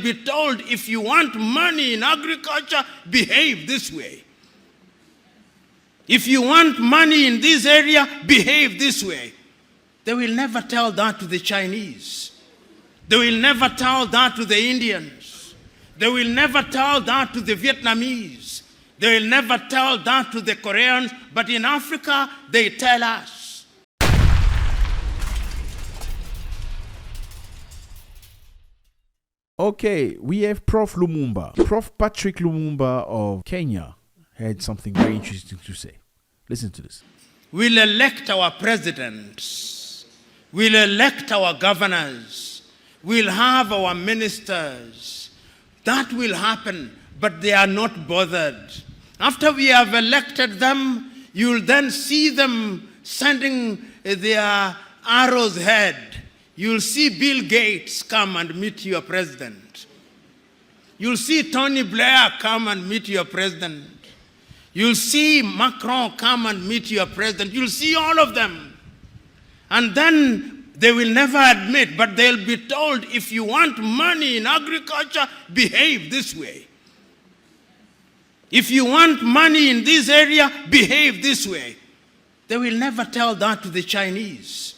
Be told, if you want money in agriculture, behave this way. If you want money in this area, behave this way. They will never tell that to the Chinese. They will never tell that to the Indians. They will never tell that to the Vietnamese. They will never tell that to the Koreans. But in Africa, they tell us. Okay, we have Prof. Lumumba. Prof. Patrick Lumumba of Kenya had something very interesting to say. Listen to this. We'll elect our presidents. We'll elect our governors. We'll have our ministers. That will happen, but they are not bothered. After we have elected them, you'll then see them sending their arrows ahead. You'll see Bill Gates come and meet your president. You'll see Tony Blair come and meet your president. You'll see Macron come and meet your president. You'll see all of them. And then they will never admit, but they'll be told, if you want money in agriculture, behave this way. If you want money in this area, behave this way. They will never tell that to the Chinese.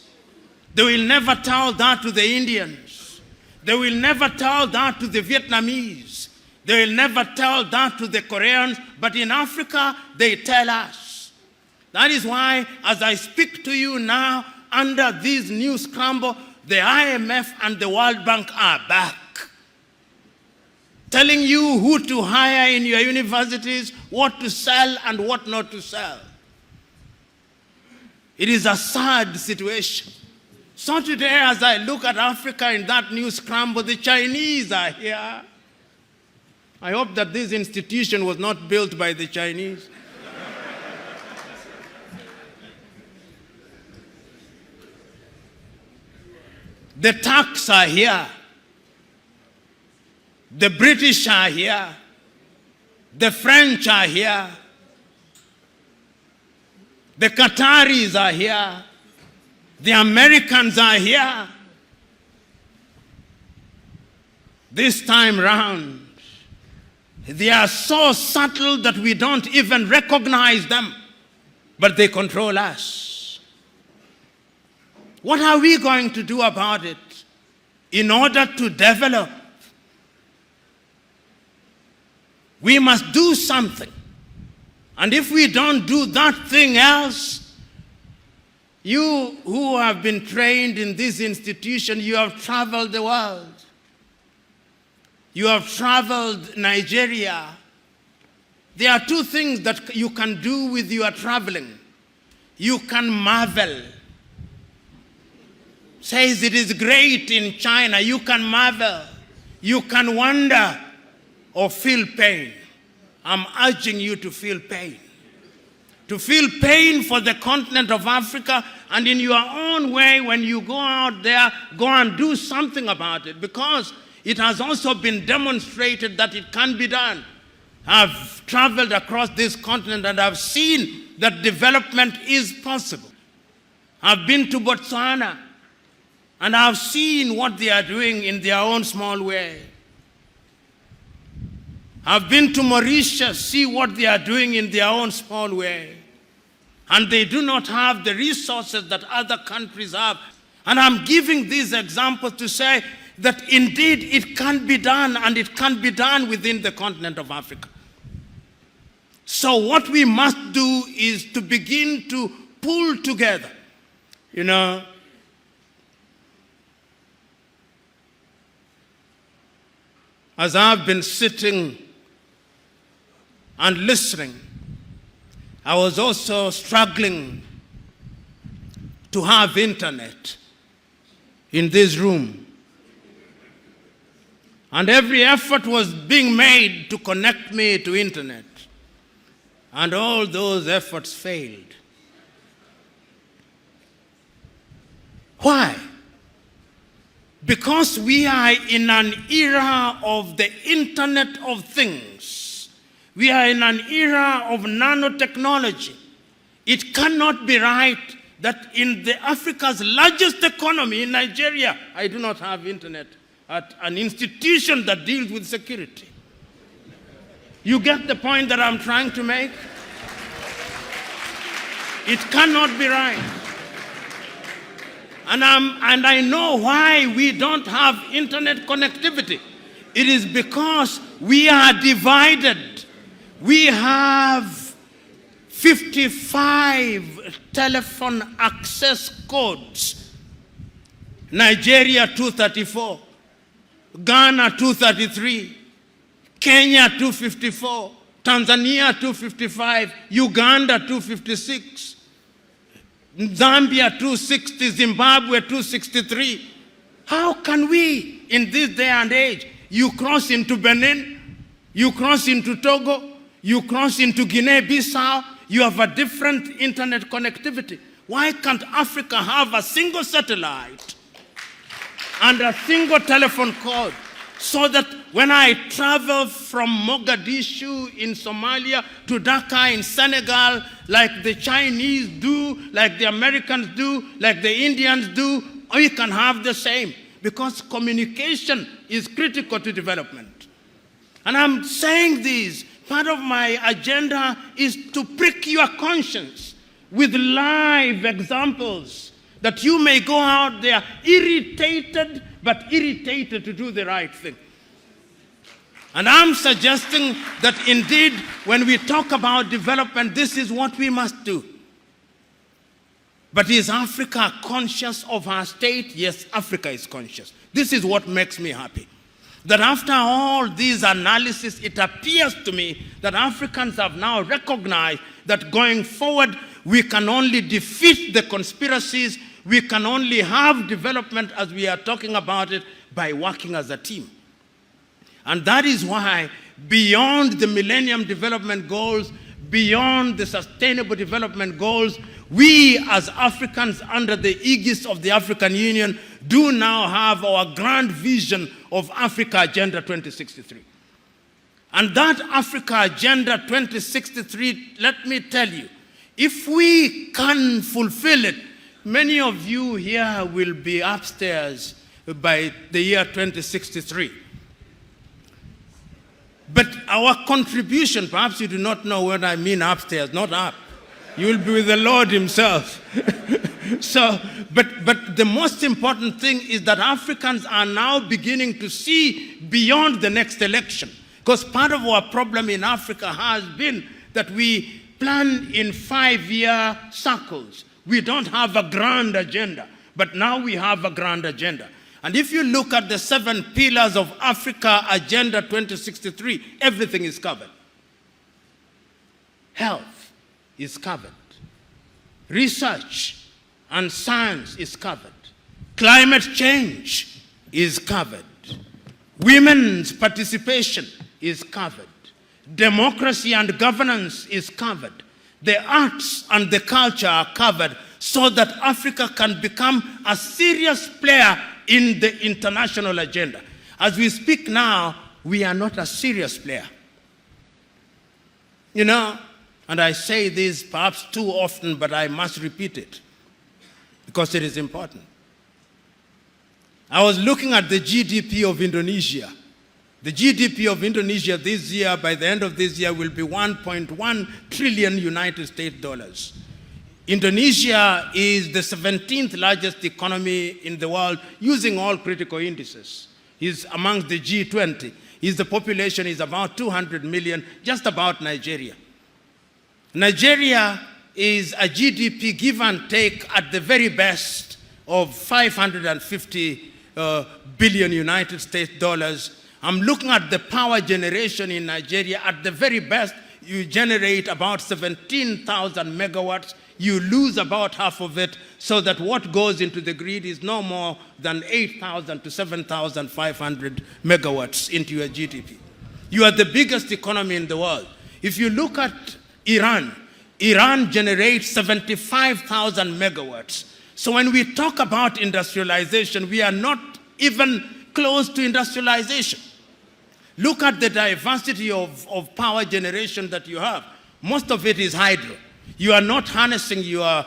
They will never tell that to the Indians. They will never tell that to the Vietnamese. They will never tell that to the Koreans. But in Africa, they tell us. That is why, as I speak to you now, under this new scramble, the IMF and the World Bank are back, telling you who to hire in your universities, what to sell and what not to sell. It is a sad situation. So today, as I look at Africa in that new scramble, the Chinese are here. I hope that this institution was not built by the Chinese. The Turks are here. The British are here. The French are here. The Qataris are here. The Americans are here. This time round, they are so subtle that we don't even recognize them, but they control us. What are we going to do about it in order to develop? We must do something. And if we don't do that thing else, you who have been trained in this institution, you have traveled the world. You have traveled Nigeria. There are two things that you can do with your traveling. You can marvel. Says it is great in China. You can marvel. You can wonder or feel pain. I'm urging you to feel pain. To feel pain for the continent of Africa, and in your own way, when you go out there, go and do something about it, because it has also been demonstrated that it can be done. I've traveled across this continent and I've seen that development is possible. I've been to Botswana and I've seen what they are doing in their own small way. I've been to Mauritius, see what they are doing in their own small way. And they do not have the resources that other countries have. And I'm giving these examples to say that indeed it can be done, and it can be done within the continent of Africa. So what we must do is to begin to pull together. You know, as I've been sitting and listening, I was also struggling to have internet in this room. And every effort was being made to connect me to internet. And all those efforts failed. Why? Because we are in an era of the Internet of Things. We are in an era of nanotechnology. It cannot be right that in Africa's largest economy, in Nigeria, I do not have internet. at an institution that deals with security. You get the point that I'm trying to make? It cannot be right. And I know why we don't have internet connectivity. It is because we are divided. We have 55 telephone access codes. Nigeria 234, Ghana 233, Kenya 254, Tanzania 255, Uganda 256, Zambia 260, Zimbabwe 263. How can we, in this day and age, you cross into Benin, you cross into Togo, you cross into Guinea-Bissau, you have a different internet connectivity. Why can't Africa have a single satellite and a single telephone code, so that when I travel from Mogadishu in Somalia to Dhaka in Senegal, like the Chinese do, like the Americans do, like the Indians do, we can have the same, because communication is critical to development. And I'm saying this, part of my agenda is to prick your conscience with live examples, that you may go out there irritated, but irritated to do the right thing. And I'm suggesting that indeed, when we talk about development, this is what we must do. But is Africa conscious of her state? Yes, Africa is conscious. This is what makes me happy. That after all these analysis, it appears to me that Africans have now recognized that going forward, we can only defeat the conspiracies, we can only have development as we are talking about it by working as a team. And that is why, beyond the Millennium Development Goals, beyond the Sustainable Development Goals, we as Africans under the aegis of the African Union do now have our grand vision of Africa Agenda 2063. And that Africa Agenda 2063, let me tell you, if we can fulfill it, many of you here will be upstairs by the year 2063. But our contribution, perhaps you do not know what I mean upstairs, not up. You will be with the Lord himself. But the most important thing is that Africans are now beginning to see beyond the next election. Because part of our problem in Africa has been that we plan in 5-year circles. We don't have a grand agenda, but now we have a grand agenda. And if you look at the 7 pillars of Africa Agenda 2063, everything is covered. Health is covered. Research and science is covered. Climate change is covered. Women's participation is covered. Democracy and governance is covered. The arts and the culture are covered, so that Africa can become a serious player in the international agenda. As we speak now, we are not a serious player. You know, and I say this perhaps too often, but I must repeat it because it is important. I was looking at the GDP of Indonesia. The GDP of Indonesia this year, by the end of this year, will be 1.1 trillion United States dollars. Indonesia is the 17th largest economy in the world using all critical indices. He's amongst the G20. The population is about 200 million, just about Nigeria. Nigeria is a GDP give and take at the very best of 550 billion United States dollars. I'm looking at the power generation in Nigeria. At the very best, you generate about 17,000 megawatts. You lose about half of it, so that what goes into the grid is no more than 8,000 to 7,500 megawatts into your GDP. You are the biggest economy in the world. If you look at Iran, Iran generates 75,000 megawatts. So when we talk about industrialization, we are not even close to industrialization. Look at the diversity of power generation that you have. Most of it is hydro. You are not harnessing your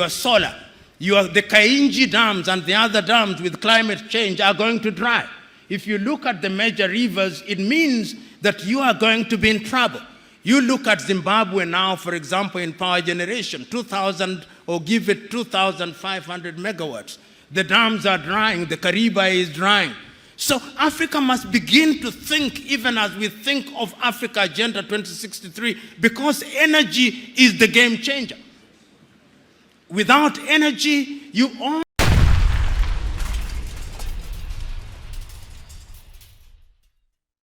solar. The Kainji dams and the other dams with climate change are going to dry. if you look at the major rivers, it means that you are going to be in trouble. You look at Zimbabwe now, for example, in power generation, 2,000 or give it 2,500 megawatts. The dams are drying, the Kariba is drying. So Africa must begin to think, even as we think of Africa Agenda 2063, because energy is the game changer. Without energy, you